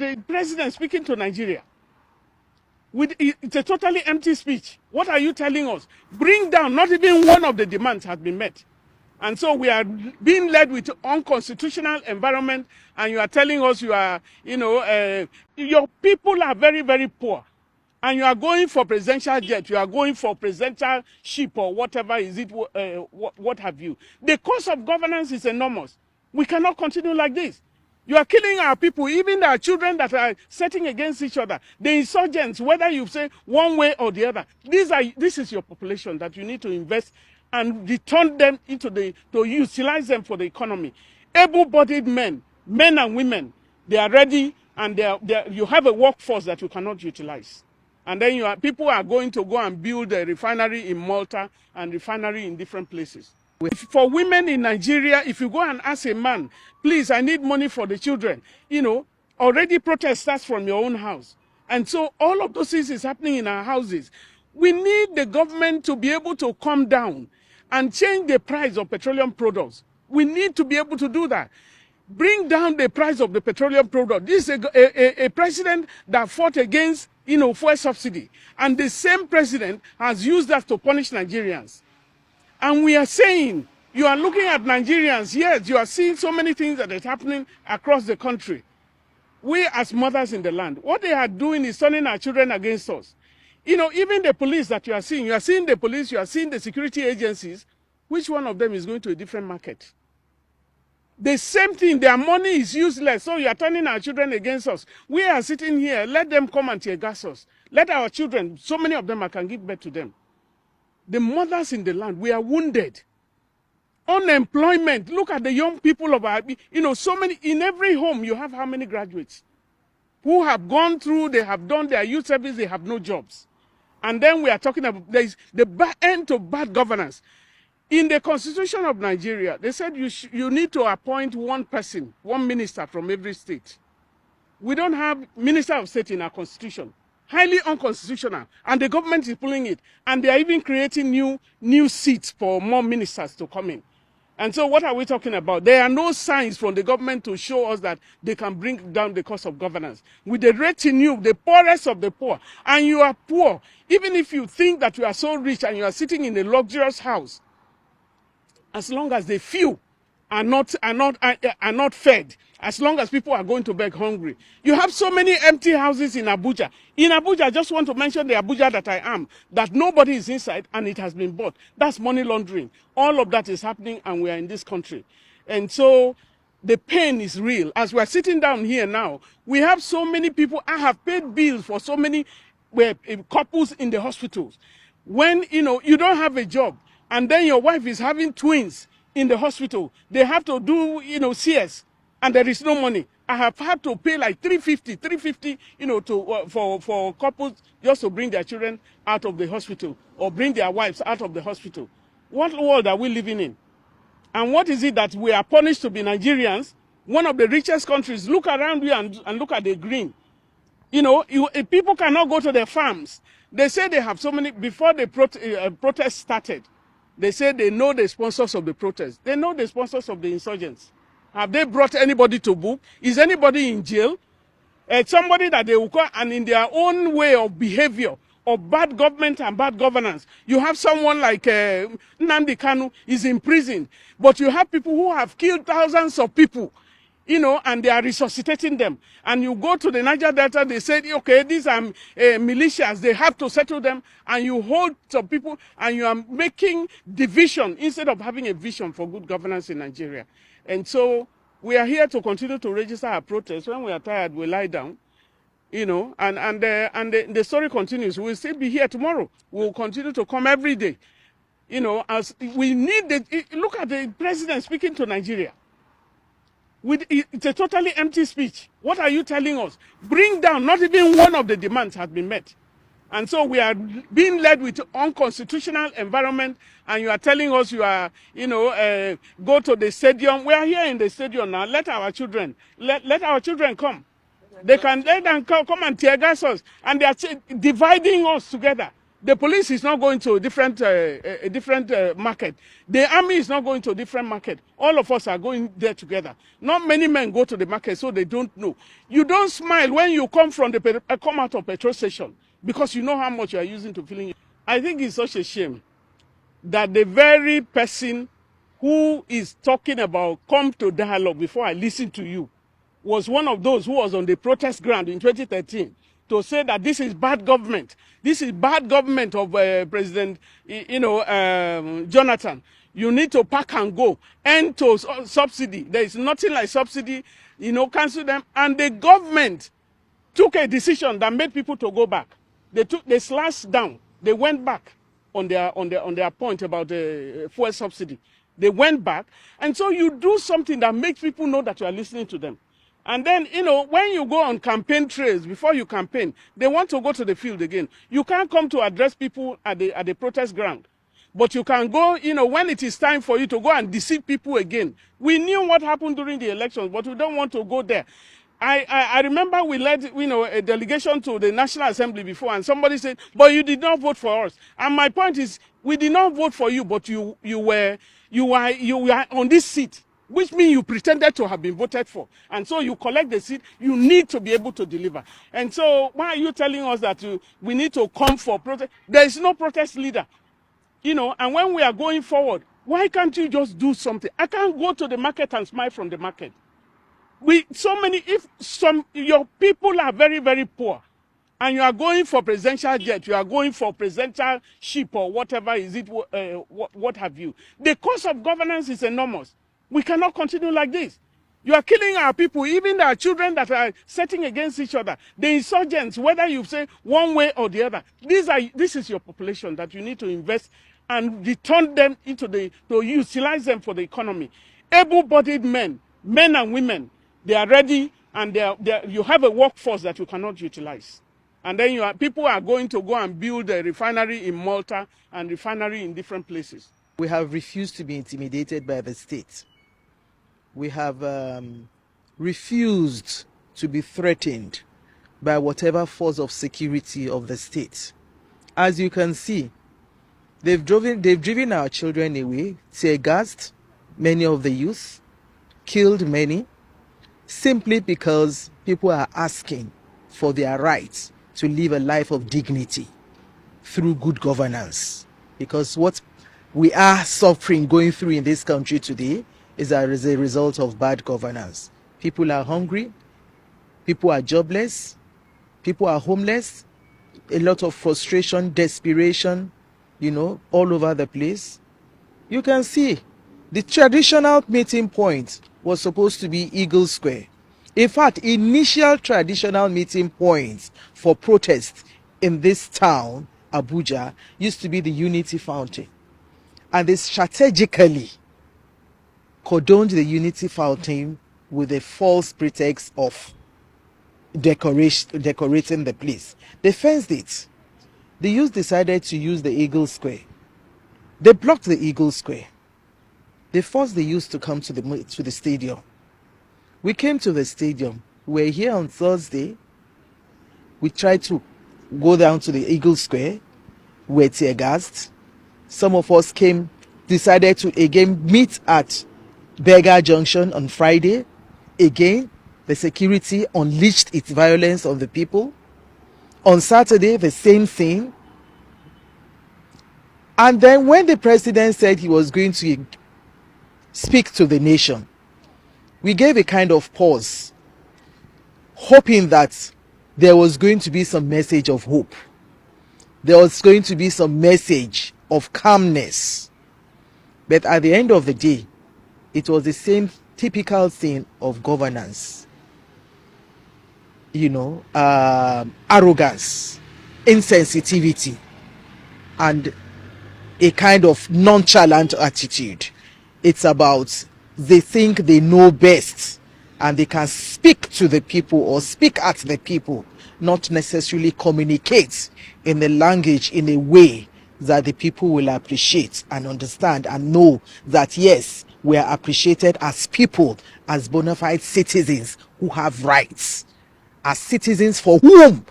the president speaking to Nigeria. It's a totally empty speech. What are you telling us? Bring down, not even one of the demands has been met. And so we are being led with unconstitutional environment, and you are telling us you are, your people are very, very poor. And you are going for presidential jet, you are going for presidential ship or whatever is it, what have you. The cost of governance is enormous. We cannot continue like this. You are killing our people, even our children that are setting against each other. The insurgents, whether you say one way or the other, this is your population that you need to invest and return them to utilize them for the economy. Able-bodied men and women, they are ready, and you have a workforce that you cannot utilize. And then people are going to go and build a refinery in Malta and refinery in different places. For women in Nigeria, if you go and ask a man, please, I need money for the children, already protest starts from your own house. And so all of those things is happening in our houses. We need the government to be able to come down and change the price of petroleum products. We need to be able to do that. Bring down the price of the petroleum product. This is a president that fought against, fuel subsidy. And the same president has used that to punish Nigerians. And we are saying, you are looking at Nigerians, yes, you are seeing so many things that is happening across the country. We as mothers in the land, what they are doing is turning our children against us. Even the police that you are seeing the police, you are seeing the security agencies, which one of them is going to a different market? The same thing, their money is useless, so you are turning our children against us. We are sitting here, let them come and tear gas us. Let our children, so many of them, I can give birth to them. The mothers in the land, we are wounded. Unemployment, look at the young people of our, so many, in every home you have how many graduates who have gone through, they have done their youth service, they have no jobs. And then we are talking about, there is the end to bad governance. In the Constitution of Nigeria, they said you need to appoint one person, one minister from every state. We don't have minister of state in our constitution. Highly unconstitutional. And the government is pulling it. And they are even creating new seats for more ministers to come in. And so what are we talking about? There are no signs from the government to show us that they can bring down the cost of governance. With the retinue, the poorest of the poor, and you are poor, even if you think that you are so rich and you are sitting in a luxurious house, as long as the few are not fed, as long as people are going to beg hungry. You have so many empty houses in Abuja. In Abuja, I just want to mention the Abuja that I am, that nobody is inside and it has been bought. That's money laundering. All of that is happening and we are in this country. And so the pain is real. As we are sitting down here now, we have so many people. I have paid bills for so many couples in the hospitals. When, you don't have a job and then your wife is having twins in the hospital, they have to do, CS. And there is no money. I have had to pay like $350, for couples just to bring their children out of the hospital or bring their wives out of the hospital. What world are we living in? And what is it that we are punished to be Nigerians, one of the richest countries? Look around you and look at the green. People cannot go to their farms. They say they have so many, before the protest started, they said they know the sponsors of the protest. They know the sponsors of the insurgents. Have they brought anybody to book? Is anybody in jail? Somebody that they will call, and in their own way of behavior, of bad government and bad governance. You have someone like Nnamdi Kanu is in prison, but you have people who have killed thousands of people, and they are resuscitating them. And you go to the Niger Delta, they say, okay, these are militias, they have to settle them, and you hold some people, and you are making division instead of having a vision for good governance in Nigeria. And so we are here to continue to register our protest. When we are tired, we lie down, and the story continues. We'll still be here tomorrow. We'll continue to come every day, as we need look at the president speaking to Nigeria. It's a totally empty speech. What are you telling us? Bring down, not even one of the demands has been met. And so we are being led with unconstitutional environment, and you are telling us you are, go to the stadium. We are here in the stadium now. Let our children, let our children come. They can let them come and tear gas us, and they are dividing us together. The police is not going to a different market. The army is not going to a different market. All of us are going there together. Not many men go to the market, so they don't know. You don't smile when you come come out of petrol station because you know how much you are using to fill in. I think it's such a shame that the very person who is talking about come to dialogue before I listen to you was one of those who was on the protest ground in 2013 to say that this is bad government. This is bad government of President, Jonathan. You need to pack and go. End to subsidy. There is nothing like subsidy. Cancel them. And the government took a decision that made people to go back. They slashed down. They went back on their point about the fuel subsidy. They went back. And so you do something that makes people know that you are listening to them. And then, when you go on campaign trails, before you campaign, they want to go to the field again. You can't come to address people at the protest ground. But you can go, when it is time for you to go and deceive people again. We knew what happened during the elections, but we don't want to go there. I remember we led, a delegation to the National Assembly before, and somebody said, but you did not vote for us. And my point is, we did not vote for you, but you were on this seat, which means you pretended to have been voted for. And so you collect the seat, you need to be able to deliver. And so why are you telling us that we need to come for protest? There is no protest leader. And when we are going forward, why can't you just do something? I can't go to the market and smile from the market. Your people are very, very poor, and you are going for presidential jet, you are going for presidential ship or whatever is it, what have you. The cost of governance is enormous. We cannot continue like this. You are killing our people, even our children that are setting against each other. The insurgents, whether you say one way or the other, this is your population that you need to invest and return them to utilize them for the economy. Able-bodied men and women, they are ready, and you have a workforce that you cannot utilize. And then people are going to go and build a refinery in Malta and refinery in different places. We have refused to be intimidated by the state. We have refused to be threatened by whatever force of security of the state. As you can see, they've driven our children away, tear-gassed many of the youth, killed many, simply because people are asking for their rights to live a life of dignity through good governance. Because what we are suffering, going through in this country today, is as a result of bad governance. People are hungry, people are jobless, people are homeless, a lot of frustration, desperation, all over the place. You can see the traditional meeting point was supposed to be Eagle Square. In fact, initial traditional meeting points for protest in this town, Abuja, used to be the Unity Fountain. And they strategically cordoned the Unity Fountain with a false pretext of decorating the place. They fenced it. The youth decided to use the Eagle Square. They blocked the Eagle Square. They forced the youth to come to the stadium. We came to the stadium. We were here on Thursday. We tried to go down to the Eagle Square. We were tear-gassed. Some of us decided to again meet at Berger Junction on Friday. Again, the security unleashed its violence on the people. On Saturday, the same thing. And then when the president said he was going to speak to the nation, we gave a kind of pause, hoping that there was going to be some message of hope. There was going to be some message of calmness. But at the end of the day, it was the same typical thing of governance. Arrogance, insensitivity, and a kind of nonchalant attitude. It's about they think they know best and they can speak to the people or speak at the people, not necessarily communicate in a language in a way that the people will appreciate and understand and know that yes, we are appreciated as people, as bona fide citizens who have rights, as citizens for whom